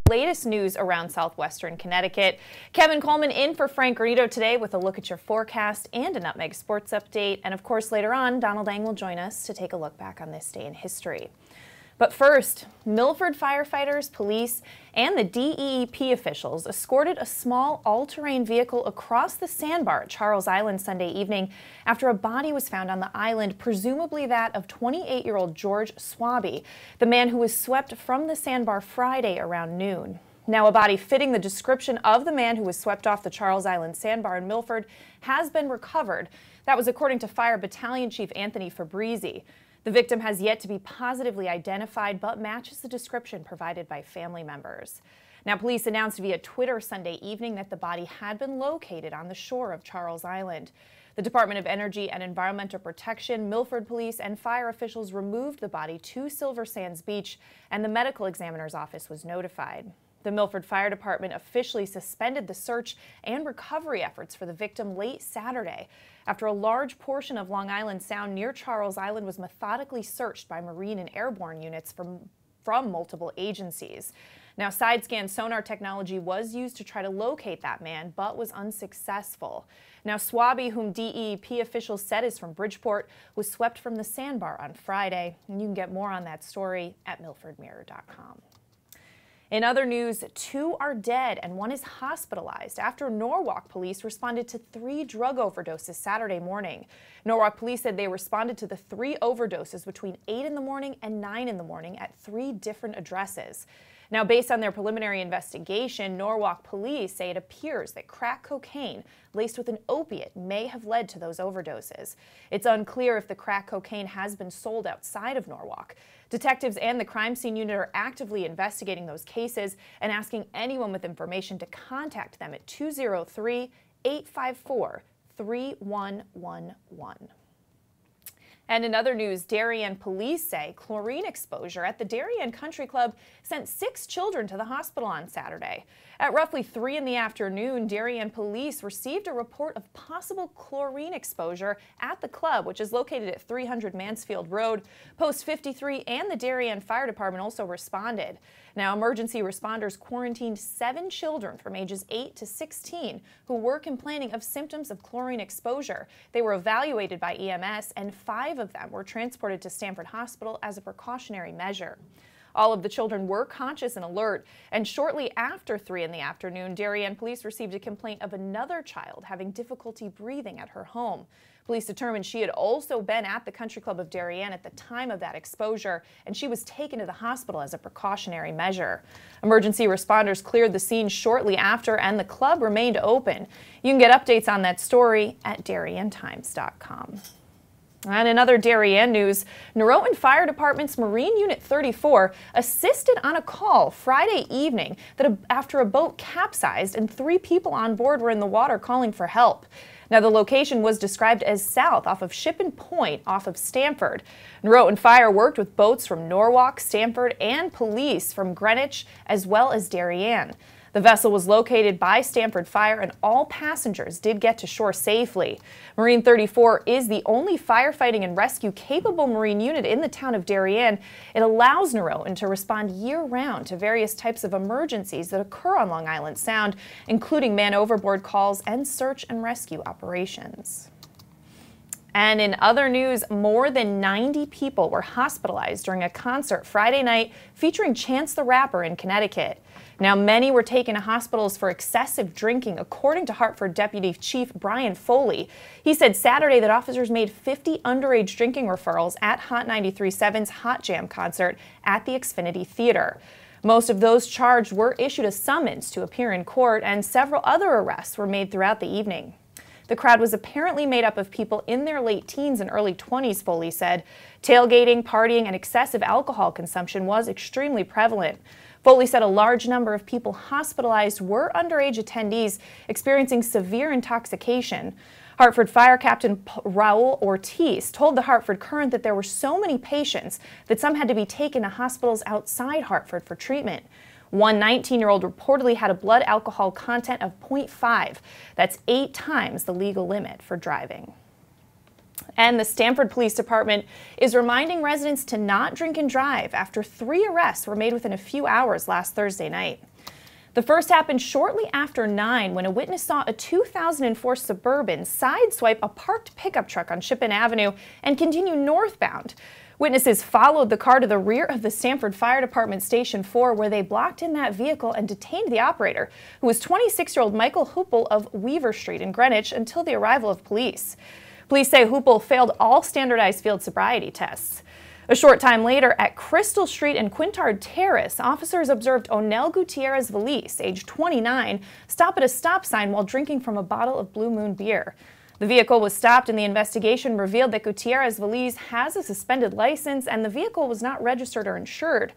latest news around southwestern Connecticut. Kevin Coleman in for Frank Garrido today with a look at your forecast and a Nutmeg Sports update. And of course, later on, Donald Ang will join us to take a look back on this day in history. But first, Milford firefighters, police, and the DEEP officials escorted a small all-terrain vehicle across the sandbar at Charles Island Sunday evening after a body was found on the island, presumably that of 28-year-old George Swaby, the man who was swept from the sandbar Friday around noon. Now, a body fitting the description of the man who was swept off the Charles Island sandbar in Milford has been recovered. That was according to Fire Battalion Chief Anthony Fabrizi. The victim has yet to be positively identified, but matches the description provided by family members. Now, police announced via Twitter Sunday evening that the body had been located on the shore of Charles Island. The Department of Energy and Environmental Protection, Milford Police, and fire officials removed the body to Silver Sands Beach, and the medical examiner's office was notified. The Milford Fire Department officially suspended the search and recovery efforts for the victim late Saturday after a large portion of Long Island Sound near Charles Island was methodically searched by Marine and airborne units from multiple agencies. Now, side-scan sonar technology was used to try to locate that man, but was unsuccessful. Now, Swaby, whom DEP officials said is from Bridgeport, was swept from the sandbar on Friday. And you can get more on that story at milfordmirror.com. In other news, 2 are dead and 1 is hospitalized after Norwalk police responded to 3 drug overdoses Saturday morning. Norwalk police said they responded to the 3 overdoses between 8 in the morning and 9 in the morning at 3 different addresses. Now, based on their preliminary investigation, Norwalk police say it appears that crack cocaine laced with an opiate may have led to those overdoses. It's unclear if the crack cocaine has been sold outside of Norwalk. Detectives and the crime scene unit are actively investigating those cases and asking anyone with information to contact them at 203-854-3111. And in other news, Darien police say chlorine exposure at the Darien Country Club sent 6 children to the hospital on Saturday. At roughly 3 in the afternoon, Darien police received a report of possible chlorine exposure at the club, which is located at 300 Mansfield Road. Post 53 and the Darien Fire Department also responded. Now, emergency responders quarantined 7 children from ages 8 to 16 who were complaining of symptoms of chlorine exposure. They were evaluated by EMS, and 5 of them were transported to Stamford Hospital as a precautionary measure. All of the children were conscious and alert, and shortly after 3 in the afternoon, Darien police received a complaint of another child having difficulty breathing at her home. Police determined she had also been at the Country Club of Darien at the time of that exposure, and she was taken to the hospital as a precautionary measure. Emergency responders cleared the scene shortly after, and the club remained open. You can get updates on that story at DarienTimes.com. And in other Darien news, Norotan Fire Department's Marine Unit 34 assisted on a call Friday evening that after a boat capsized and 3 people on board were in the water calling for help. Now, the location was described as south off of Shippen Point off of Stamford. Norotan Fire worked with boats from Norwalk, Stamford, and police from Greenwich as well as Darien. The vessel was located by Stamford Fire, and all passengers did get to shore safely. Marine 34 is the only firefighting and rescue capable marine unit in the town of Darien. It allows Norotan to respond year-round to various types of emergencies that occur on Long Island Sound, including man overboard calls and search and rescue operations. And in other news, more than 90 people were hospitalized during a concert Friday night featuring Chance the Rapper in Connecticut. Now, many were taken to hospitals for excessive drinking, according to Hartford Deputy Chief Brian Foley. He said Saturday that officers made 50 underage drinking referrals at Hot 93.7's Hot Jam concert at the Xfinity Theater. Most of those charged were issued a summons to appear in court, and several other arrests were made throughout the evening. The crowd was apparently made up of people in their late teens and early 20s, Foley said. Tailgating, partying, and excessive alcohol consumption was extremely prevalent. Foley said a large number of people hospitalized were underage attendees experiencing severe intoxication. Hartford Fire Captain Raul Ortiz told the Hartford Current that there were so many patients that some had to be taken to hospitals outside Hartford for treatment. One 19-year-old reportedly had a blood alcohol content of 0.5. That's 8 times the legal limit for driving. And the Stamford Police Department is reminding residents to not drink and drive after 3 arrests were made within a few hours last Thursday night. The first happened shortly after 9 when a witness saw a 2004 Suburban sideswipe a parked pickup truck on Shippen Avenue and continue northbound. Witnesses followed the car to the rear of the Stamford Fire Department Station 4, where they blocked in that vehicle and detained the operator, who was 26-year-old Michael Hoople of Weaver Street in Greenwich, until the arrival of police. Police say Hoople failed all standardized field sobriety tests. A short time later, at Crystal Street and Quintard Terrace, officers observed Onel Gutierrez Valise, age 29, stop at a stop sign while drinking from a bottle of Blue Moon beer. The vehicle was stopped, and the investigation revealed that Gutierrez Valise has a suspended license and the vehicle was not registered or insured.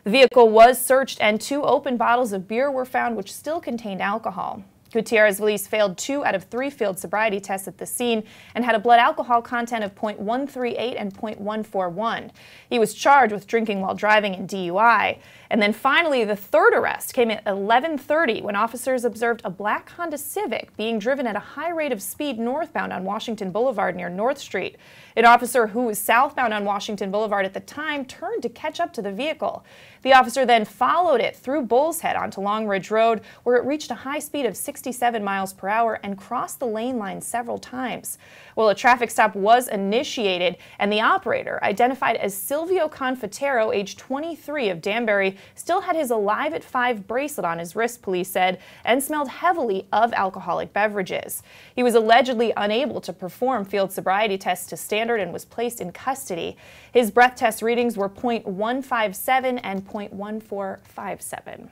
The vehicle was searched and 2 open bottles of beer were found, which still contained alcohol. Gutierrez Valise failed 2 out of 3 field sobriety tests at the scene and had a blood alcohol content of 0.138 and 0.141. He was charged with drinking while driving and DUI. And then finally, the third arrest came at 11:30 when officers observed a black Honda Civic being driven at a high rate of speed northbound on Washington Boulevard near North Street. An officer who was southbound on Washington Boulevard at the time turned to catch up to the vehicle. The officer then followed it through Bull's Head onto Long Ridge Road, where it reached a high speed of 67 miles per hour and crossed the lane line several times. Well, a traffic stop was initiated, and the operator, identified as Silvio Confitero, age 23 of Danbury, still had his Alive at 5 bracelet on his wrist, police said, and smelled heavily of alcoholic beverages. He was allegedly unable to perform field sobriety tests to standard and was placed in custody. His breath test readings were 0.157 and 0.1457.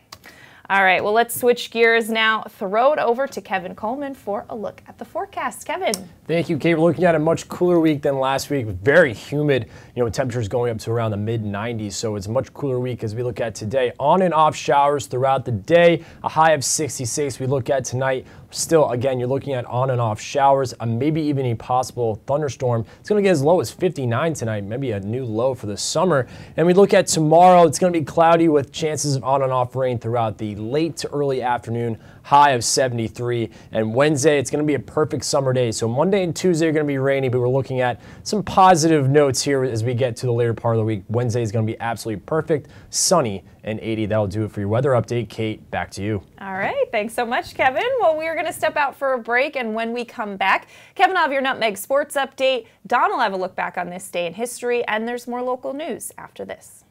All right, well, let's switch gears now. Throw it over to Kevin Coleman for a look at the forecast. Kevin. Thank you, Kate. We're looking at a much cooler week than last week. Very humid, temperatures going up to around the mid-90s, so it's a much cooler week as we look at today. On and off showers throughout the day, a high of 66 we look at tonight. Still, again, you're looking at on and off showers, maybe even a possible thunderstorm. It's going to get as low as 59 tonight, maybe a new low for the summer. And we look at tomorrow, it's going to be cloudy with chances of on and off rain throughout the late to early afternoon, high of 73. And Wednesday, it's going to be a perfect summer day. So Monday and Tuesday are going to be rainy, but we're looking at some positive notes here as we get to the later part of the week. Wednesday is going to be absolutely perfect, sunny, and 80. That'll do it for your weather update. Kate, back to you. All right. Thanks so much, Kevin. Well, we are going to step out for a break, and when we come back, Kevin will have your Nutmeg Sports update. Don will have a look back on this day in history, and there's more local news after this.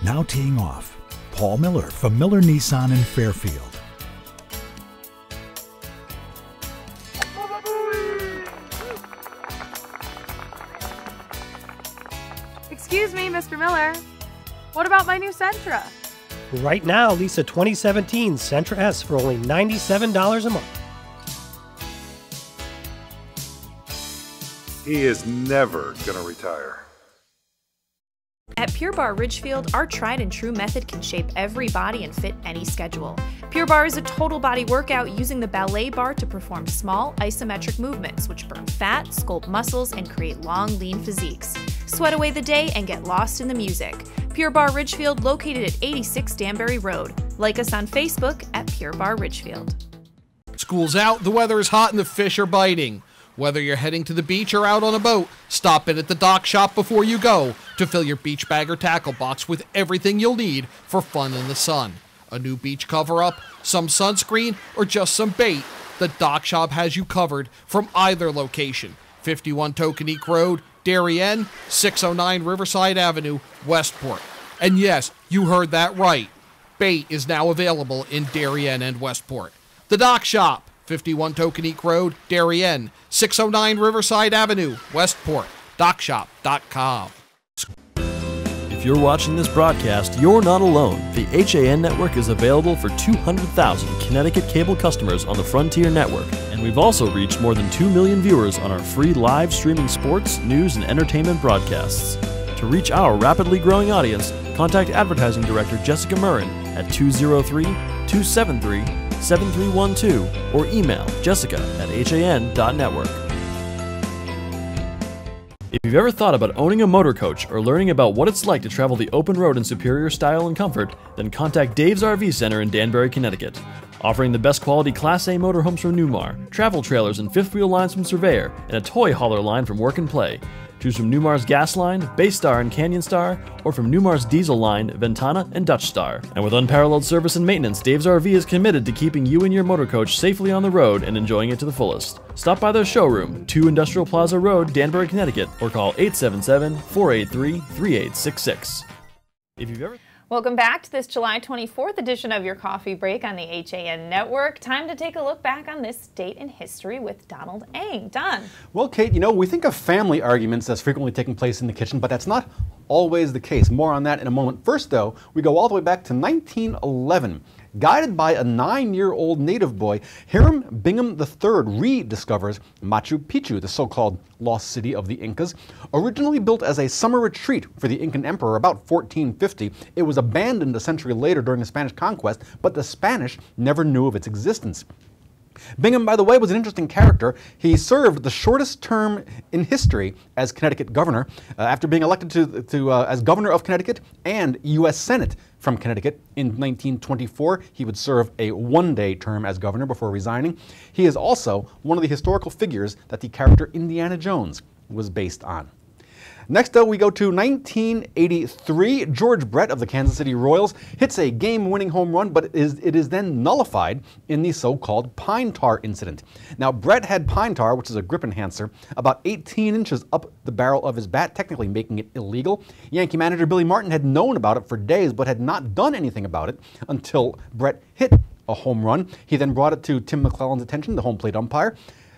Now teeing off, Paul Miller from Miller Nissan in Fairfield. Excuse me, Mr. Miller. What about my new Sentra? Right now, lease a 2017 Sentra S for only $97 a month. He is never going to retire. At Pure Barre Ridgefield, our tried and true method can shape every body and fit any schedule. Pure Barre is a total body workout using the ballet bar to perform small isometric movements which burn fat, sculpt muscles, and create long, lean physiques. Sweat away the day and get lost in the music. Pure Barre Ridgefield, located at 86 Danbury Road. Like us on Facebook at Pure Barre Ridgefield. School's out, the weather is hot, and the fish are biting. Whether you're heading to the beach or out on a boat, stop in at the dock shop before you go to fill your beach bag or tackle box with everything you'll need for fun in the sun. A new beach cover-up, some sunscreen, or just some bait, the dock shop has you covered from either location. 51 Tokenique Road, Darien, 609 Riverside Avenue, Westport. And yes, you heard that right. Bait is now available in Darien and Westport. The dock shop, 51 Tokenique Road, Darien, 609 Riverside Avenue, Westport. DockShop.com. If you're watching this broadcast, you're not alone. The HAN network is available for 200,000 Connecticut cable customers on the Frontier network, and we've also reached more than 2 million viewers on our free live streaming sports, news, and entertainment broadcasts. To reach our rapidly growing audience, contact Advertising Director Jessica Murrin at 203-273-7312 or email jessica@han.network. If you've ever thought about owning a motor coach or learning about what it's like to travel the open road in superior style and comfort, then contact Dave's RV Center in Danbury, Connecticut. offering the best quality Class A motorhomes from Newmar, travel trailers and fifth wheel lines from Surveyor, and a toy hauler line from Work and Play. Choose from Newmar's Gas Line, Base Star and Canyon Star, or from Newmar's Diesel Line, Ventana and Dutch Star. And with unparalleled service and maintenance, Dave's RV is committed to keeping you and your motor coach safely on the road and enjoying it to the fullest. Stop by their showroom, 2 Industrial Plaza Road, Danbury, Connecticut, or call 877-483-3866. If you've ever... Welcome back to this July 24th edition of your Coffee Break on the HAN Network. Time to take a look back on this date in history with Donald Eng. Don. Well, Kate, we think of family arguments as frequently taking place in the kitchen, but that's not always the case. More on that in a moment. First, though, we go all the way back to 1911. Guided by a 9-year-old native boy, Hiram Bingham III rediscovers Machu Picchu, the so-called lost city of the Incas. Originally built as a summer retreat for the Incan emperor about 1450, it was abandoned a century later during the Spanish conquest, but the Spanish never knew of its existence. Bingham, by the way, was an interesting character. He served the shortest term in history as Connecticut governor, after being elected as governor of Connecticut and U.S. Senate from Connecticut in 1924. He would serve a one-day term as governor before resigning. He is also one of the historical figures that the character Indiana Jones was based on. Next up, we go to 1983. George Brett of the Kansas City Royals hits a game-winning home run, but it is then nullified in the so-called pine tar incident. Now, Brett had pine tar, which is a grip enhancer, about 18 inches up the barrel of his bat, technically making it illegal. Yankee manager Billy Martin had known about it for days, but had not done anything about it until Brett hit a home run. He then brought it to Tim McClellan's attention, the home plate umpire.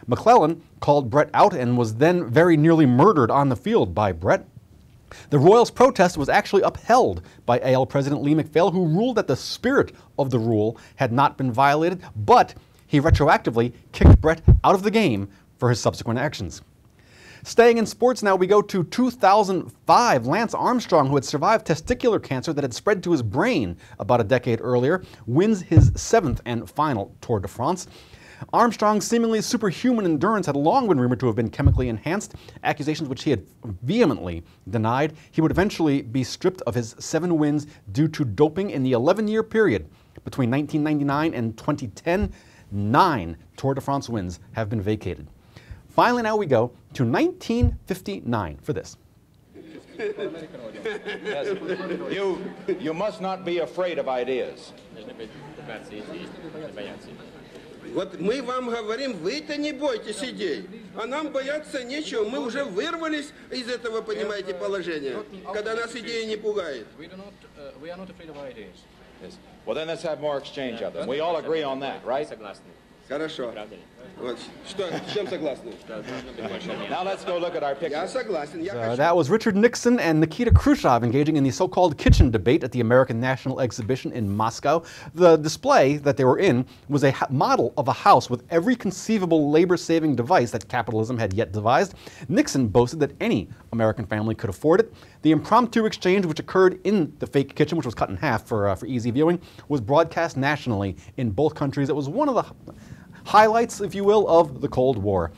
McClellan called Brett out and was then very nearly murdered on the field by Brett. The Royals' protest was actually upheld by AL President Lee McPhail, who ruled that the spirit of the rule had not been violated, but he retroactively kicked Brett out of the game for his subsequent actions. Staying in sports now, we go to 2005. Lance Armstrong, who had survived testicular cancer that had spread to his brain about a decade earlier, wins his 7th and final Tour de France. Armstrong's seemingly superhuman endurance had long been rumored to have been chemically enhanced, accusations which he had vehemently denied. He would eventually be stripped of his 7 wins due to doping in the 11-year period between 1999 and 2010. 9 Tour de France wins have been vacated. Finally, now we go to 1959 for this. You must not be afraid of ideas. Вот мы вам говорим, вы-то не бойтесь идей, а нам бояться нечего, мы уже вырвались из этого, понимаете, положения, когда нас идеи не пугают. We are not afraid of ideas. Yes. Well, then let's have more exchange of them. We all agree on that, right? Хорошо. Вот, что, с чем согласны? Now let's go look at our picture. Я согласен. That was Richard Nixon and Nikita Khrushchev engaging in the so-called kitchen debate at the American National Exhibition in Moscow. The display that they were in was a model of a house with every conceivable labor-saving device that capitalism had yet devised. Nixon boasted that any American family could afford it. The impromptu exchange, which occurred in the fake kitchen, which was cut in half for easy viewing, was broadcast nationally in both countries. It was one of the highlights, if you will, of the Cold War.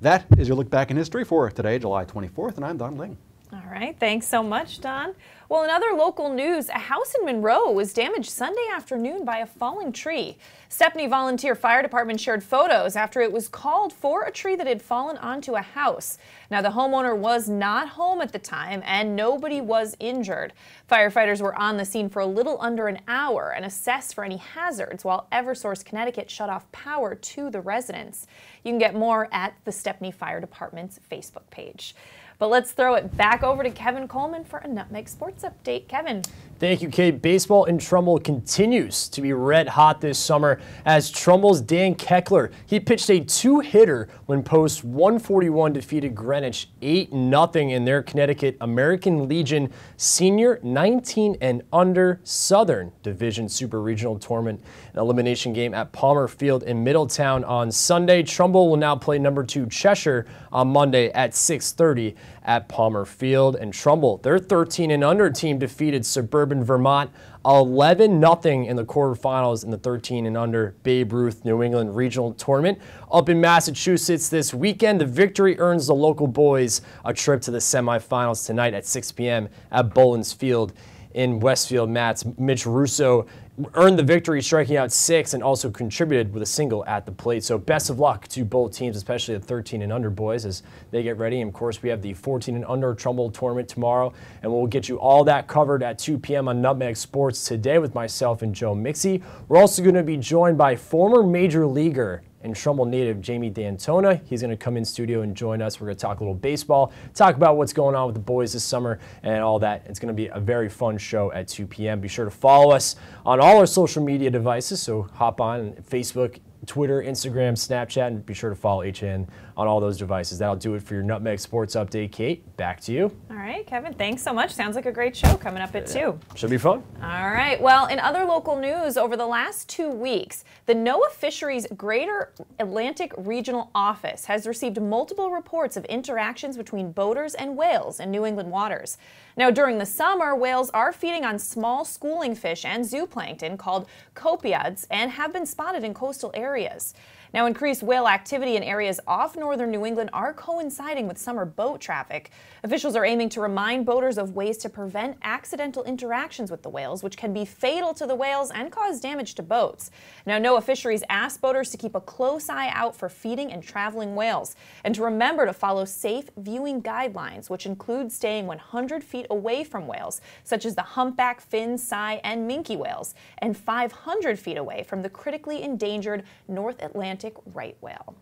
That is your look back in history for today, July 24th, and I'm Don Ling. All right, thanks so much, Don. Well, in other local news, a house in Monroe was damaged Sunday afternoon by a falling tree. Stepney Volunteer Fire Department shared photos after it was called for a tree that had fallen onto a house. Now, the homeowner was not home at the time and nobody was injured. Firefighters were on the scene for a little under an hour and assessed for any hazards while Eversource Connecticut shut off power to the residents. You can get more at the Stepney Fire Department's Facebook page. But let's throw it back over to Kevin Coleman for a Nutmeg Sports Update. Kevin. Thank you, Kate. Baseball in Trumbull continues to be red hot this summer as Trumbull's Dan Keckler, he pitched a 2-hitter when Post 141 defeated Greenwich 8-0 in their Connecticut American Legion Senior 19 and under Southern Division Super Regional Tournament. An elimination game at Palmer Field in Middletown on Sunday. Trumbull will now play number 2 Cheshire on Monday at 6:30 at Palmer Field. And Trumbull, their 13 and under team defeated Suburban Vermont 11-0 in the quarterfinals in the 13 and under Babe Ruth New England Regional Tournament. Up in Massachusetts this weekend, the victory earns the local boys a trip to the semifinals tonight at 6 p.m. at Boland's Field in Westfield Mats. Mitch Russo earned the victory, striking out 6, and also contributed with a single at the plate. So best of luck to both teams, especially the 13 and under boys as they get ready. And of course, we have the 14 and under Trumbull tournament tomorrow, and we'll get you all that covered at 2 p.m. on Nutmeg Sports today with myself and Joe Mixie. We're also going to be joined by former major leaguer and Trumbull native Jamie D'Antona. He's going to come in studio and join us. We're going to talk a little baseball, talk about what's going on with the boys this summer and all that. It's going to be a very fun show at 2 p.m. Be sure to follow us on all our social media devices. So hop on Facebook, Twitter, Instagram, Snapchat, and be sure to follow HN on all those devices. That'll do it for your Nutmeg Sports Update. Kate, back to you. All right, Kevin, thanks so much. Sounds like a great show coming up at 2. Should be fun. All right. Well, in other local news, over the last 2 weeks, the NOAA Fisheries Greater Atlantic Regional Office has received multiple reports of interactions between boaters and whales in New England waters. Now, during the summer, whales are feeding on small schooling fish and zooplankton called copiads and have been spotted in coastal areas. Now, increased whale activity in areas off northern New England are coinciding with summer boat traffic. Officials are aiming to remind boaters of ways to prevent accidental interactions with the whales, which can be fatal to the whales and cause damage to boats. Now, NOAA Fisheries asked boaters to keep a close eye out for feeding and traveling whales, and to remember to follow safe viewing guidelines, which include staying 100 feet away from whales, such as the humpback, fin, sei, and minke whales, and 500 feet away from the critically endangered North Atlantic right whale.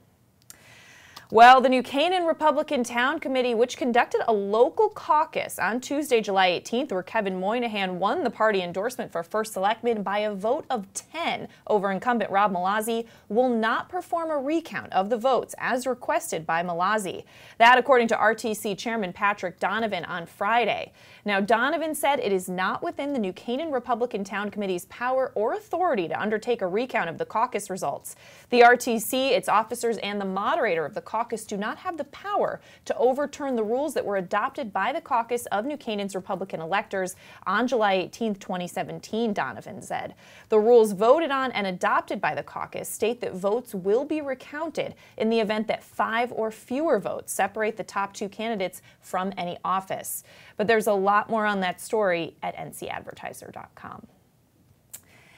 Well, the New Canaan Republican Town Committee, which conducted a local caucus on Tuesday, July 18th, where Kevin Moynihan won the party endorsement for first selectman by a vote of 10 over incumbent Rob Malazzi, will not perform a recount of the votes as requested by Malazzi. That, according to RTC Chairman Patrick Donovan on Friday. Now, Donovan said it is not within the New Canaan Republican Town Committee's power or authority to undertake a recount of the caucus results. The RTC, its officers, and the moderator of the caucus do not have the power to overturn the rules that were adopted by the caucus of New Canaan's Republican electors on July 18, 2017, Donovan said. The rules voted on and adopted by the caucus state that votes will be recounted in the event that 5 or fewer votes separate the top 2 candidates from any office. But there's a lot more on that story at ncadvertiser.com.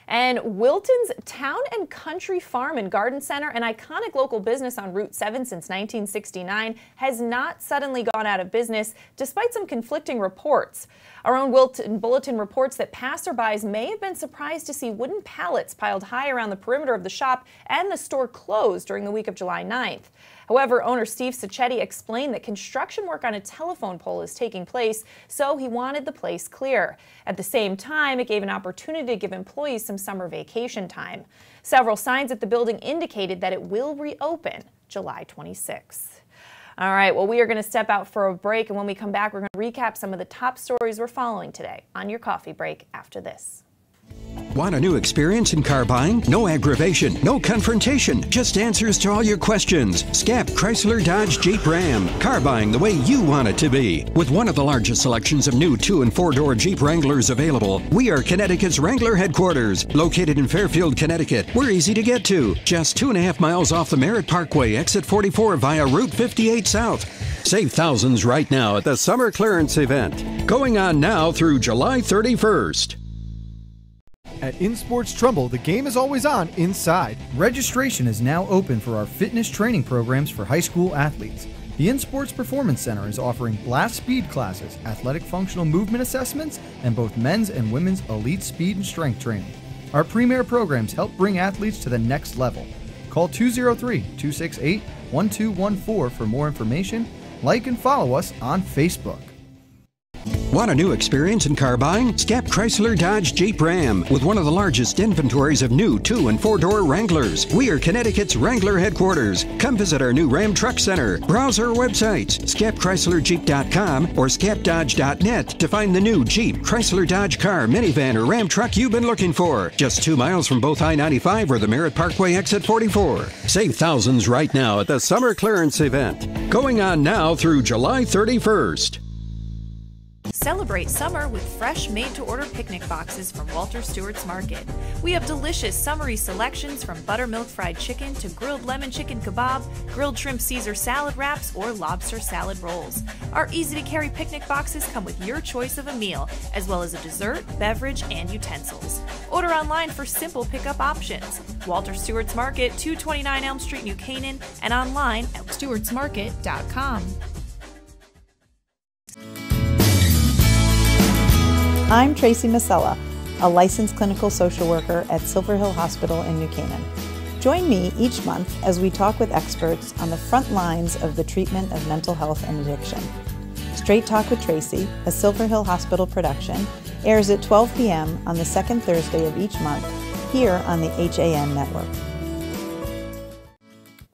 And Wiltons Town and Country Farm and Garden Center, an iconic local business on Route 7 since 1969, has not suddenly gone out of business, despite some conflicting reports. Our own Wilton Bulletin reports that passerbys may have been surprised to see wooden pallets piled high around the perimeter of the shop and the store closed during the week of July 9th. However, owner Steve Sacchetti explained that construction work on a telephone pole is taking place, so he wanted the place clear. At the same time, it gave an opportunity to give employees some summer vacation time. Several signs at the building indicated that it will reopen July 26th. All right, well, we are going to step out for a break, and when we come back, we're going to recap some of the top stories we're following today on your coffee break after this. Want a new experience in car buying? No aggravation, no confrontation, just answers to all your questions. Scap Chrysler Dodge Jeep Ram. Car buying the way you want it to be. With one of the largest selections of new 2- and 4-door Jeep Wranglers available, we are Connecticut's Wrangler headquarters. Located in Fairfield, Connecticut, we're easy to get to. Just 2.5 miles off the Merritt Parkway, exit 44 via Route 58 South. Save thousands right now at the summer clearance event. Going on now through July 31st. At InSports Trumbull, the game is always on inside. Registration is now open for our fitness training programs for high school athletes. The InSports Performance Center is offering blast speed classes, athletic functional movement assessments, and both men's and women's elite speed and strength training. Our premier programs help bring athletes to the next level. Call 203-268-1214 for more information. Like and follow us on Facebook. Want a new experience in car buying? Scap Chrysler Dodge Jeep Ram with one of the largest inventories of new 2- and 4-door Wranglers. We are Connecticut's Wrangler headquarters. Come visit our new Ram Truck Center. Browse our websites, scapchryslerjeep.com or scapdodge.net to find the new Jeep, Chrysler Dodge car, minivan, or Ram truck you've been looking for. Just 2 miles from both I-95 or the Merritt Parkway exit 44. Save thousands right now at the summer clearance event. Going on now through July 31st. Celebrate summer with fresh made-to-order picnic boxes from Walter Stewart's Market. We have delicious summery selections from buttermilk fried chicken to grilled lemon chicken kebab, grilled shrimp Caesar salad wraps, or lobster salad rolls. Our easy-to-carry picnic boxes come with your choice of a meal, as well as a dessert, beverage, and utensils. Order online for simple pickup options. Walter Stewart's Market, 229 Elm Street, New Canaan, and online at stewartsmarket.com. I'm Tracy Masella, a licensed clinical social worker at Silver Hill Hospital in New Canaan. Join me each month as we talk with experts on the front lines of the treatment of mental health and addiction. Straight Talk with Tracy, a Silver Hill Hospital production, airs at 12 p.m. on the second Thursday of each month here on the HAN network.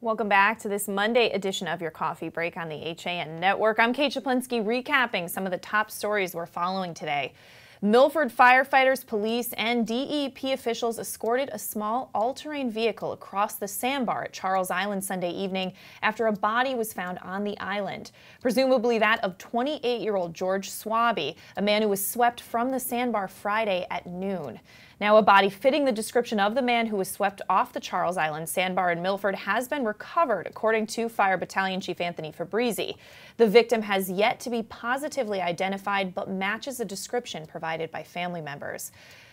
Welcome back to this Monday edition of your Coffee Break on the HAN network. I'm Kate Czaplinski, recapping some of the top stories we're following today. Milford firefighters, police, and DEP officials escorted a small all-terrain vehicle across the sandbar at Charles Island Sunday evening after a body was found on the island, presumably that of 28-year-old George Swaby, a man who was swept from the sandbar Friday at noon. Now, a body fitting the description of the man who was swept off the Charles Island sandbar in Milford has been recovered, according to Fire Battalion Chief Anthony Fabrizi. The victim has yet to be positively identified, but matches the description provided by family members.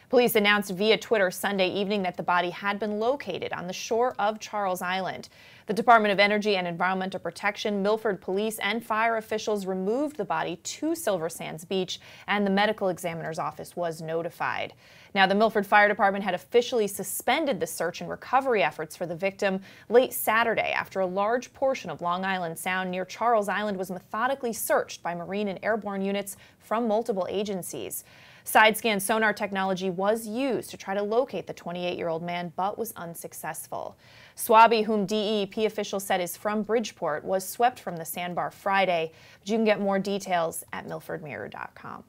Police announced via Twitter Sunday evening that the body had been located on the shore of Charles Island. The Department of Energy and Environmental Protection, Milford Police, and fire officials removed the body to Silver Sands Beach, and the medical examiner's office was notified. Now, the Milford Fire Department had officially suspended the search and recovery efforts for the victim late Saturday after a large portion of Long Island Sound near Charles Island was methodically searched by Marine and airborne units from multiple agencies. Side-scan sonar technology was used to try to locate the 28-year-old man, but was unsuccessful. Swaby, whom DEP officials said is from Bridgeport, was swept from the sandbar Friday. But you can get more details at milfordmirror.com.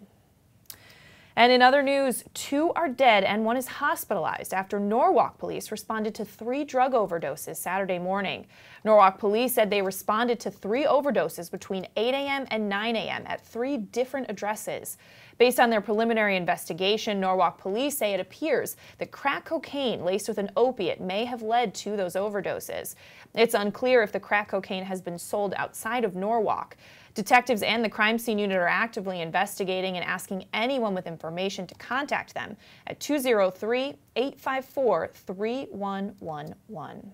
And in other news, 2 are dead and 1 is hospitalized after Norwalk police responded to 3 drug overdoses Saturday morning. Norwalk police said they responded to 3 overdoses between 8 a.m. and 9 a.m. at 3 different addresses. Based on their preliminary investigation, Norwalk police say it appears that crack cocaine laced with an opiate may have led to those overdoses. It's unclear if the crack cocaine has been sold outside of Norwalk. Detectives and the crime scene unit are actively investigating and asking anyone with information to contact them at 203-854-3111.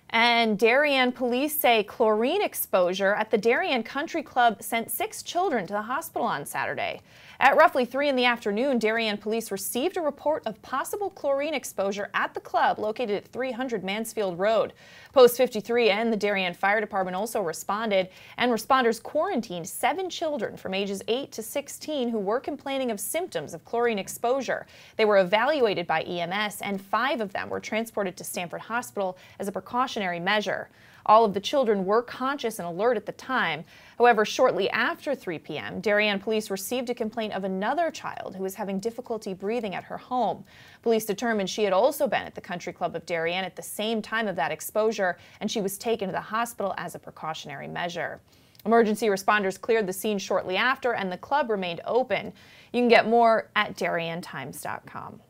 And Darien police say chlorine exposure at the Darien Country Club sent 6 children to the hospital on Saturday. At roughly 3 in the afternoon, Darien police received a report of possible chlorine exposure at the club located at 300 Mansfield Road. Post 53 and the Darien Fire Department also responded, and responders quarantined 7 children from ages 8 to 16 who were complaining of symptoms of chlorine exposure. They were evaluated by EMS, and 5 of them were transported to Stanford Hospital as a precautionary measure. All of the children were conscious and alert at the time. However, shortly after 3 p.m., Darien police received a complaint of another child who was having difficulty breathing at her home. Police determined she had also been at the Country Club of Darien at the same time of that exposure, and she was taken to the hospital as a precautionary measure. Emergency responders cleared the scene shortly after, and the club remained open. You can get more at DarienTimes.com.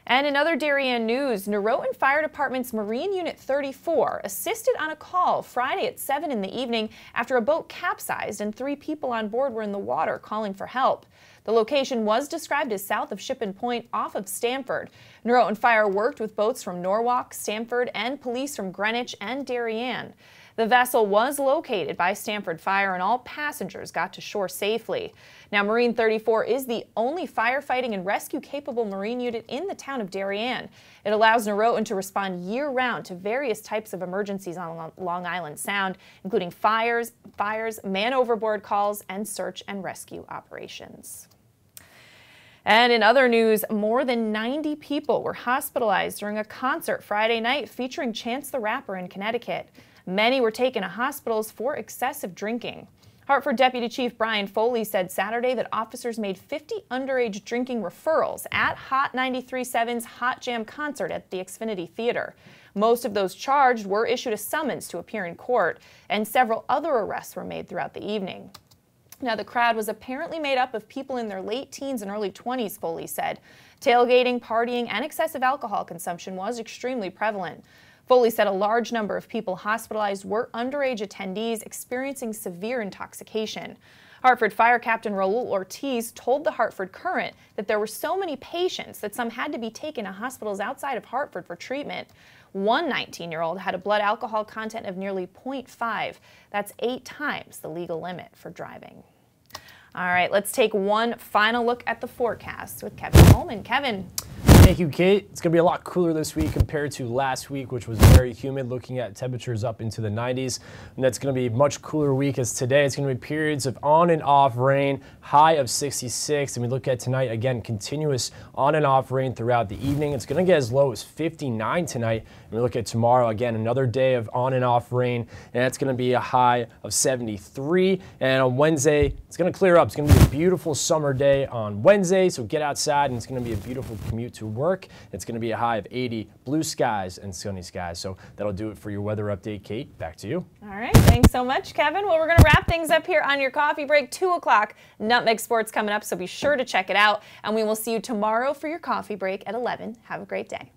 And in other Darien news, Norotan Fire Department's Marine Unit 34 assisted on a call Friday at 7 in the evening after a boat capsized and 3 people on board were in the water calling for help. The location was described as south of Shippen Point off of Stanford. Norotan Fire worked with boats from Norwalk, Stanford, and police from Greenwich and Darien. The vessel was located by Stanford Fire and all passengers got to shore safely. Now, Marine 34 is the only firefighting and rescue-capable Marine unit in the town of Darien. It allows Norotan to respond year-round to various types of emergencies on Long Island Sound, including fires, man overboard calls, and search and rescue operations. And in other news, more than 90 people were hospitalized during a concert Friday night featuring Chance the Rapper in Connecticut. Many were taken to hospitals for excessive drinking. Hartford Deputy Chief Brian Foley said Saturday that officers made 50 underage drinking referrals at Hot 93.7's Hot Jam concert at the Xfinity Theater. Most of those charged were issued a summons to appear in court, and several other arrests were made throughout the evening. Now, the crowd was apparently made up of people in their late teens and early 20s, Foley said. Tailgating, partying, and excessive alcohol consumption was extremely prevalent. Foley said a large number of people hospitalized were underage attendees experiencing severe intoxication. Hartford Fire Captain Raul Ortiz told the Hartford Courant that there were so many patients that some had to be taken to hospitals outside of Hartford for treatment. One 19-year-old had a blood alcohol content of nearly 0.5. That's 8 times the legal limit for driving. All right, let's take one final look at the forecast with Kevin Coleman. Kevin. Thank you, Kate. It's going to be a lot cooler this week compared to last week, which was very humid, looking at temperatures up into the 90s. And that's going to be a much cooler week as today. It's going to be periods of on and off rain, high of 66. And we look at tonight, again, continuous on and off rain throughout the evening. It's going to get as low as 59 tonight. And we look at tomorrow, again, another day of on and off rain. And that's going to be a high of 73. And on Wednesday, it's going to clear up. It's going to be a beautiful summer day on Wednesday. So get outside, and it's going to be a beautiful commute to work. It's going to be a high of 80, blue skies and sunny skies. So that'll do it for your weather update. Kate, back to you. All right, thanks so much, Kevin. Well, we're going to wrap things up here on your coffee break. 2 o'clock, Nutmeg Sports coming up, so be sure to check it out. And we will see you tomorrow for your coffee break at 11. Have a great day.